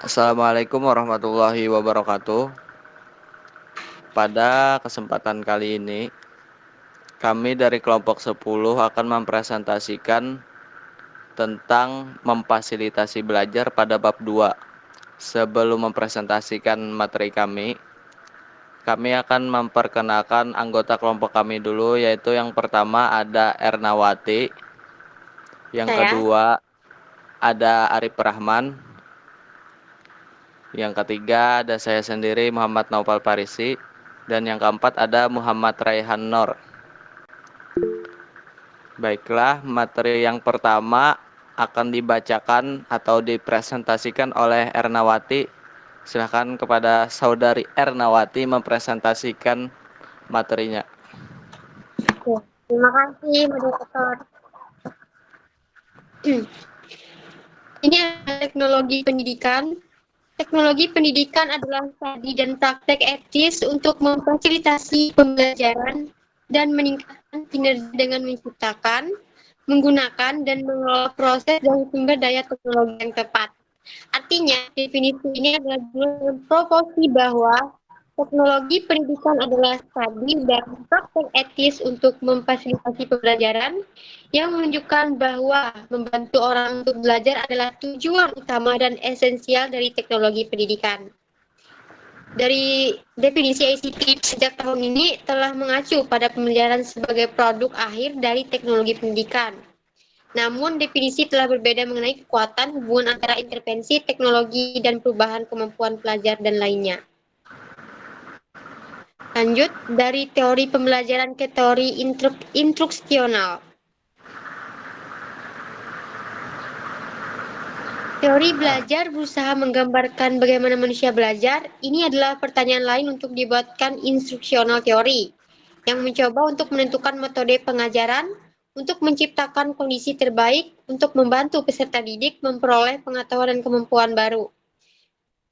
Assalamualaikum warahmatullahi wabarakatuh. Pada kesempatan kali ini, kami dari kelompok 10 akan mempresentasikan tentang memfasilitasi belajar pada bab 2. Sebelum mempresentasikan materi kami akan memperkenalkan anggota kelompok kami dulu, yaitu yang pertama ada Ernawati, yang Saya, kedua ada Arif Rahman, yang ketiga ada saya sendiri Muhammad Naufal Parisi, dan yang keempat ada Muhammad Raihan Nor. Baiklah, materi yang pertama akan dibacakan atau dipresentasikan oleh Ernawati. Silakan kepada saudari Ernawati mempresentasikan materinya. oke. Terima kasih, moderator. Ini adalah teknologi pendidikan. Teknologi pendidikan adalah studi dan praktek etis untuk memfasilitasi pembelajaran dan meningkatkan kinerja dengan menciptakan, menggunakan, dan mengelola proses dan sumber daya teknologi yang tepat. Artinya, definisi ini adalah proporsi bahwa teknologi pendidikan adalah studi dan praktek etis untuk memfasilitasi pembelajaran yang menunjukkan bahwa membantu orang untuk belajar adalah tujuan utama dan esensial dari teknologi pendidikan. Dari definisi ICT sejak tahun ini telah mengacu pada pembelajaran sebagai produk akhir dari teknologi pendidikan. Namun, definisi telah berbeda mengenai kekuatan hubungan antara intervensi teknologi dan perubahan kemampuan pelajar dan lainnya. Lanjut, dari teori pembelajaran ke teori instruksional. Teori belajar berusaha menggambarkan bagaimana manusia belajar. Ini adalah pertanyaan lain untuk dibuatkan instruksional teori, yang mencoba untuk menentukan metode pengajaran, untuk menciptakan kondisi terbaik, untuk membantu peserta didik memperoleh pengetahuan dan kemampuan baru.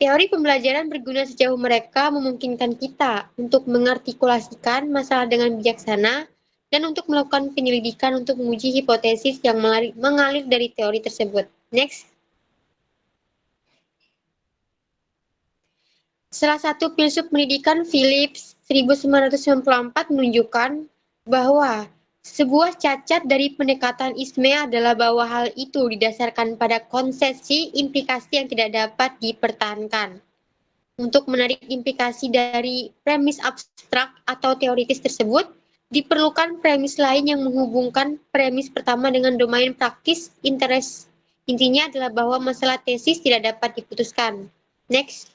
Teori pembelajaran berguna sejauh mereka memungkinkan kita untuk mengartikulasikan masalah dengan bijaksana dan untuk melakukan penyelidikan untuk menguji hipotesis yang mengalir dari teori tersebut. Next. Salah satu filsuf pendidikan Phillips 1994 menunjukkan bahwa sebuah cacat dari pendekatan ISME adalah bahwa hal itu didasarkan pada konsepsi implikasi yang tidak dapat dipertahankan. Untuk menarik implikasi dari premis abstrak atau teoritis tersebut, diperlukan premis lain yang menghubungkan premis pertama dengan domain praktis interest. Intinya adalah bahwa masalah tesis tidak dapat diputuskan. Next.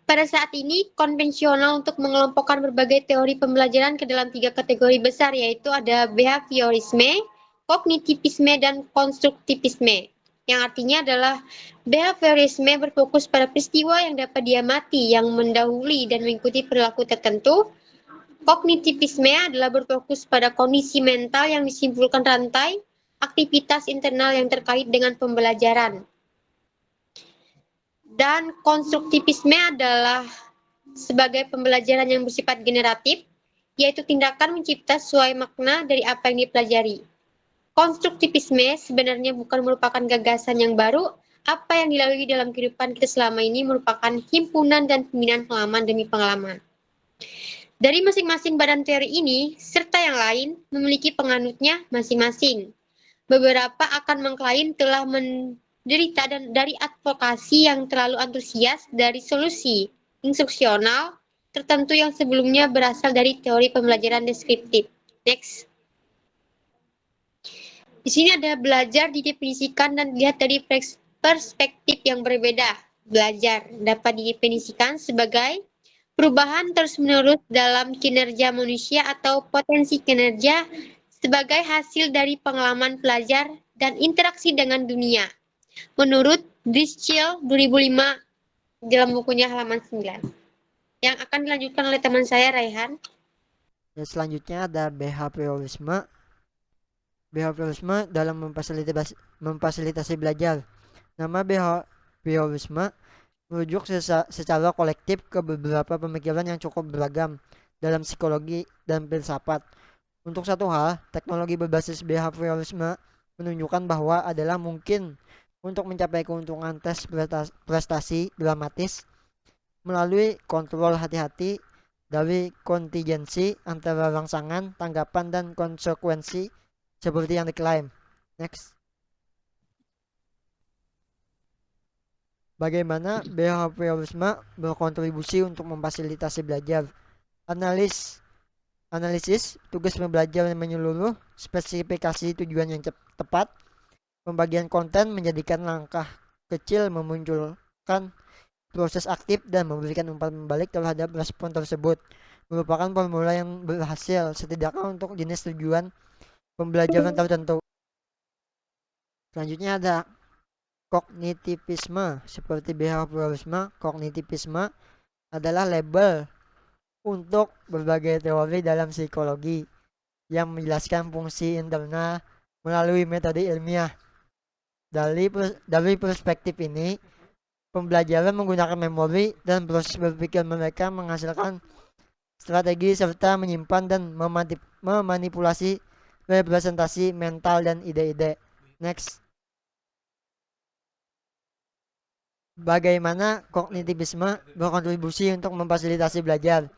Pada saat ini, konvensional untuk mengelompokkan berbagai teori pembelajaran ke dalam 3 kategori besar, yaitu ada behaviorisme, kognitivisme, dan konstruktivisme. Yang artinya adalah behaviorisme berfokus pada peristiwa yang dapat diamati, yang mendahului dan mengikuti perilaku tertentu. Kognitivisme adalah berfokus pada kondisi mental yang disimpulkan rantai aktivitas internal yang terkait dengan pembelajaran. Dan konstruktivisme adalah sebagai pembelajaran yang bersifat generatif, yaitu tindakan mencipta sesuai makna dari apa yang dipelajari. Konstruktivisme sebenarnya bukan merupakan gagasan yang baru, apa yang dilalui dalam kehidupan kita selama ini merupakan himpunan dan pembinaan pengalaman demi pengalaman. Dari masing-masing badan teori ini, serta yang lain, memiliki penganutnya masing-masing. Beberapa akan mengklaim telah menderita dari advokasi yang terlalu antusias dari solusi instruksional tertentu yang sebelumnya berasal dari teori pembelajaran deskriptif. Next. Di sini ada belajar didefinisikan dan dilihat dari perspektif yang berbeda. Belajar dapat didefinisikan sebagai perubahan terus-menerus dalam kinerja manusia atau potensi kinerja sebagai hasil dari pengalaman pelajar dan interaksi dengan dunia. Menurut Driscoll 2005 dalam bukunya halaman 9. Yang akan dilanjutkan oleh teman saya, Raihan. Dan selanjutnya ada behaviorisme. Behaviorisme dalam memfasilitasi belajar. Nama behaviorisme merujuk secara kolektif ke beberapa pemikiran yang cukup beragam dalam psikologi dan filsafat. Untuk satu hal, teknologi berbasis behaviorisme menunjukkan bahwa adalah mungkin untuk mencapai keuntungan tes prestasi dramatis melalui kontrol hati-hati dari kontingensi antara rangsangan, tanggapan, dan konsekuensi seperti yang diklaim. Next. Bagaimana behaviorisme berkontribusi untuk memfasilitasi belajar? Analisis, tugas pembelajar yang menyeluruh, spesifikasi tujuan yang tepat, pembagian konten menjadikan langkah kecil memunculkan proses aktif dan memberikan umpan balik terhadap respon tersebut merupakan formula yang berhasil setidaknya untuk jenis tujuan pembelajaran tertentu. Selanjutnya ada kognitivisme. Seperti behaviorisme, kognitivisme adalah label untuk berbagai teori dalam psikologi yang menjelaskan fungsi internal melalui metode ilmiah. Dari perspektif ini, pembelajaran menggunakan memori dan proses berpikir mereka menghasilkan strategi serta menyimpan dan memanipulasi representasi mental dan ide-ide. Next. Bagaimana kognitivisme berkontribusi untuk memfasilitasi belajar?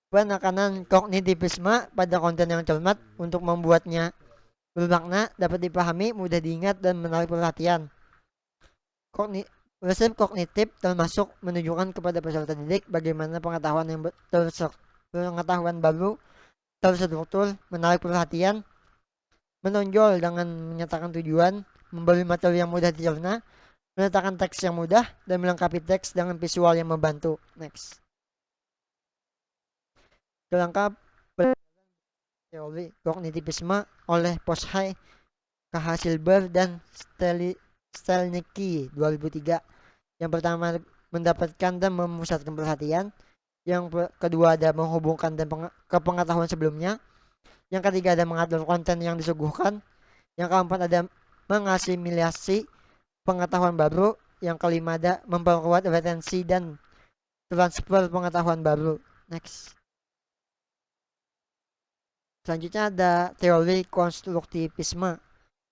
Penekanan kognitivisme pada konten yang cermat untuk membuatnya bermakna, dapat dipahami, mudah diingat, dan menarik perhatian. Resep kognitif termasuk menunjukkan kepada peserta didik bagaimana pengetahuan baru terstruktur, menarik perhatian, menonjol dengan menyatakan tujuan, memberi materi yang mudah dicerna, meletakkan teks yang mudah, dan melengkapi teks dengan visual yang membantu. Next. Kelengkap teori kognitivisme oleh Poshai, Silber, dan Stelnicki 2003. Yang pertama, mendapatkan dan memusatkan perhatian. Yang kedua, ada menghubungkan dan ke pengetahuan sebelumnya. Yang ketiga, ada mengatur konten yang disuguhkan. Yang keempat, ada mengasimilasi pengetahuan baru. Yang kelima, ada memperkuat retensi dan transfer pengetahuan baru. Next. Selanjutnya ada teori konstruktivisme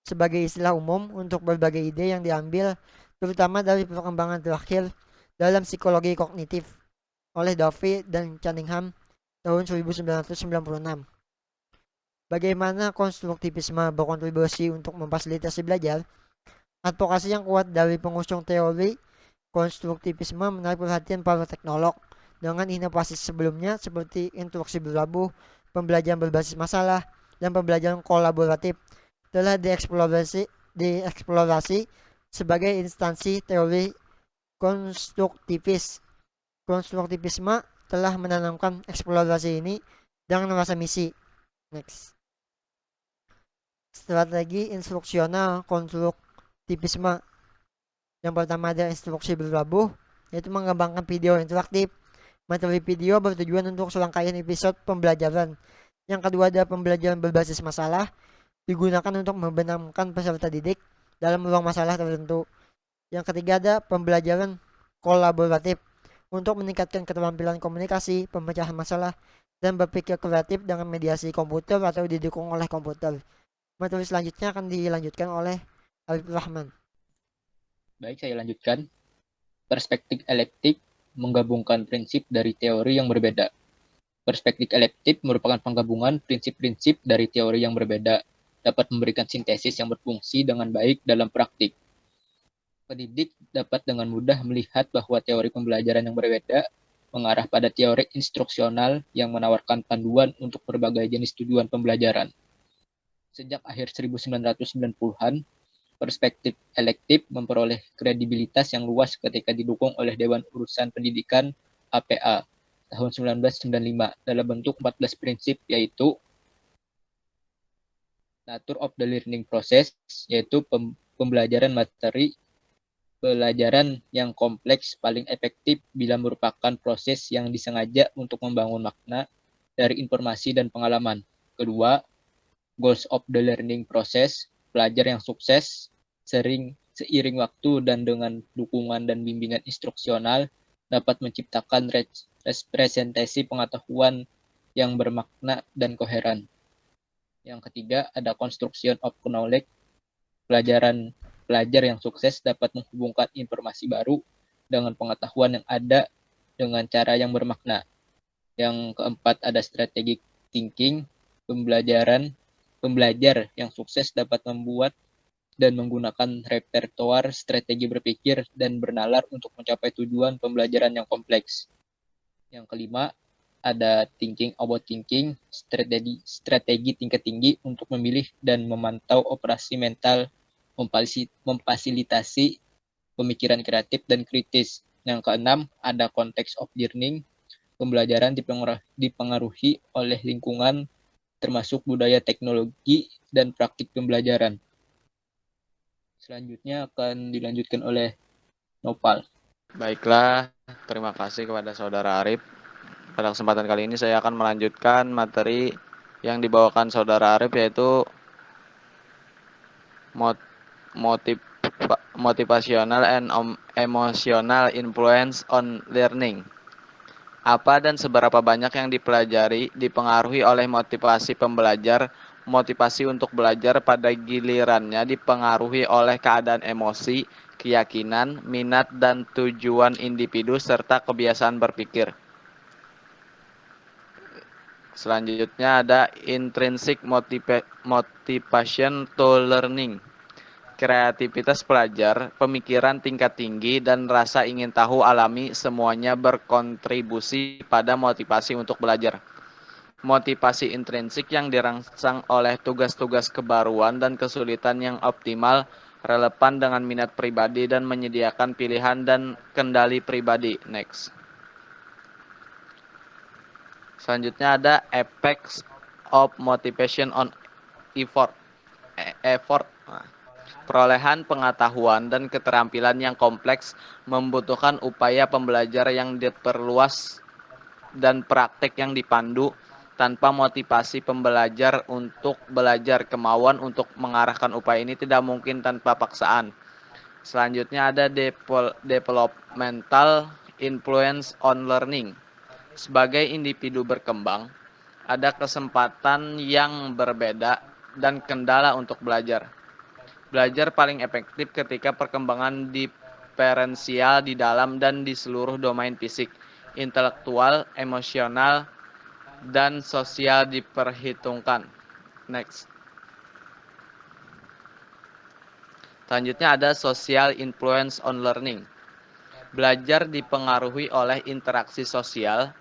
sebagai istilah umum untuk berbagai ide yang diambil terutama dari perkembangan terakhir dalam psikologi kognitif oleh Duffy dan Cunningham tahun 1996. Bagaimana konstruktivisme berkontribusi untuk memfasilitasi belajar? Advokasi yang kuat dari pengusung teori konstruktivisme menarik perhatian para teknolog dengan inovasi sebelumnya seperti instruksi berlabuh, pembelajaran berbasis masalah, dan pembelajaran kolaboratif telah dieksplorasi sebagai instansi teori konstruktivis. Konstruktivisme telah menanamkan eksplorasi ini dengan rasa misi. Next. Strategi instruksional konstruktivisme. Yang pertama ada instruksi berlabuh, yaitu mengembangkan video interaktif. Materi video bertujuan untuk serangkaian episode pembelajaran. Yang kedua ada pembelajaran berbasis masalah, digunakan untuk membenamkan peserta didik dalam ruang masalah tertentu. Yang ketiga ada pembelajaran kolaboratif untuk meningkatkan keterampilan komunikasi, pemecahan masalah, dan berpikir kreatif dengan mediasi komputer atau didukung oleh komputer. Materi selanjutnya akan dilanjutkan oleh Arif Rahman. Baik, saya lanjutkan. Perspektif elektif menggabungkan prinsip dari teori yang berbeda. Perspektif elektif merupakan penggabungan prinsip-prinsip dari teori yang berbeda, dapat memberikan sintesis yang berfungsi dengan baik dalam praktik. Pendidik dapat dengan mudah melihat bahwa teori pembelajaran yang berbeda mengarah pada teori instruksional yang menawarkan panduan untuk berbagai jenis tujuan pembelajaran. Sejak akhir 1990-an, perspektif elektif memperoleh kredibilitas yang luas ketika didukung oleh Dewan Urusan Pendidikan APA tahun 1995 dalam bentuk 14 prinsip, yaitu Nature of the Learning Process, yaitu pembelajaran materi pelajaran yang kompleks paling efektif bila merupakan proses yang disengaja untuk membangun makna dari informasi dan pengalaman. Kedua, Goals of the Learning Process, pelajar yang sukses seiring waktu dan dengan dukungan dan bimbingan instruksional dapat menciptakan representasi pengetahuan yang bermakna dan koheren. Yang ketiga, ada construction of knowledge. Pelajar yang sukses dapat menghubungkan informasi baru dengan pengetahuan yang ada dengan cara yang bermakna. Yang keempat, ada strategic thinking. Pembelajar yang sukses dapat membuat dan menggunakan repertoar strategi berpikir dan bernalar untuk mencapai tujuan pembelajaran yang kompleks. Yang kelima, ada thinking about thinking, strategi tingkat tinggi untuk memilih dan memantau operasi mental, memfasilitasi pemikiran kreatif dan kritis. Yang keenam, ada context of learning, pembelajaran dipengaruhi oleh lingkungan, termasuk budaya, teknologi, dan praktik pembelajaran. Selanjutnya akan dilanjutkan oleh Nopal. Baiklah, terima kasih kepada Saudara Arif. Pada kesempatan kali ini saya akan melanjutkan materi yang dibawakan Saudara Arif, yaitu motivational and emotional influence on learning. Apa dan seberapa banyak yang dipelajari dipengaruhi oleh motivasi pembelajar. Motivasi untuk belajar pada gilirannya dipengaruhi oleh keadaan emosi, keyakinan, minat, dan tujuan individu serta kebiasaan berpikir. Selanjutnya ada intrinsic motivation to learning. Kreativitas pelajar, pemikiran tingkat tinggi, dan rasa ingin tahu alami semuanya berkontribusi pada motivasi untuk belajar. Motivasi intrinsik yang dirangsang oleh tugas-tugas kebaruan dan kesulitan yang optimal, relevan dengan minat pribadi dan menyediakan pilihan dan kendali pribadi. Next. Selanjutnya ada effects of motivation on effort. Perolehan pengetahuan dan keterampilan yang kompleks membutuhkan upaya pembelajar yang diperluas dan praktek yang dipandu. Tanpa motivasi pembelajar untuk belajar, kemauan untuk mengarahkan upaya ini tidak mungkin tanpa paksaan. Selanjutnya ada developmental influence on learning. Sebagai individu berkembang, ada kesempatan yang berbeda dan kendala untuk belajar. Belajar paling efektif ketika perkembangan diferensial di dalam dan di seluruh domain fisik, intelektual, emosional, dan sosial diperhitungkan. Next. Selanjutnya ada social influence on learning. Belajar dipengaruhi oleh interaksi sosial,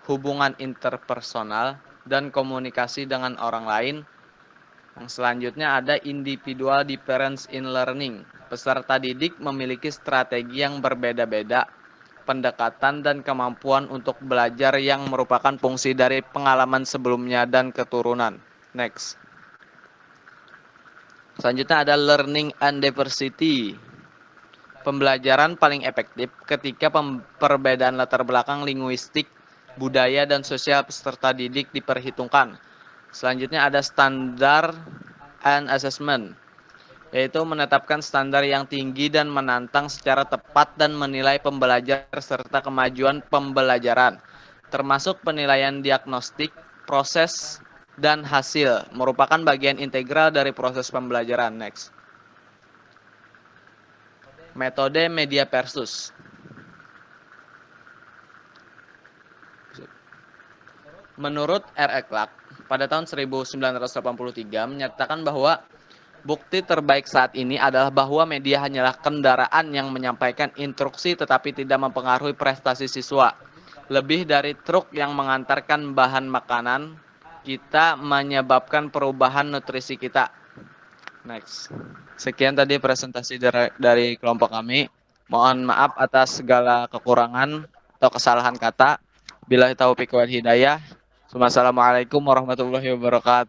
hubungan interpersonal, dan komunikasi dengan orang lain. Yang selanjutnya ada individual difference in learning. Peserta didik memiliki strategi yang berbeda-beda, pendekatan dan kemampuan untuk belajar yang merupakan fungsi dari pengalaman sebelumnya dan keturunan. Next. Selanjutnya ada learning and diversity. Pembelajaran paling efektif ketika perbedaan latar belakang linguistik, budaya, dan sosial peserta didik diperhitungkan. Selanjutnya ada standar and assessment, yaitu menetapkan standar yang tinggi dan menantang secara tepat dan menilai pembelajar serta kemajuan pembelajaran, termasuk penilaian diagnostik, proses, dan hasil, merupakan bagian integral dari proses pembelajaran. Next. Metode media versus. Menurut R.E. Clark, pada tahun 1983 menyatakan bahwa bukti terbaik saat ini adalah bahwa media hanyalah kendaraan yang menyampaikan instruksi tetapi tidak mempengaruhi prestasi siswa. Lebih dari truk yang mengantarkan bahan makanan, kita menyebabkan perubahan nutrisi kita. Next. Sekian tadi presentasi dari kelompok kami. Mohon maaf atas segala kekurangan atau kesalahan kata. Billahi taufiq wal hidayah. Wassalamualaikum warahmatullahi wabarakatuh.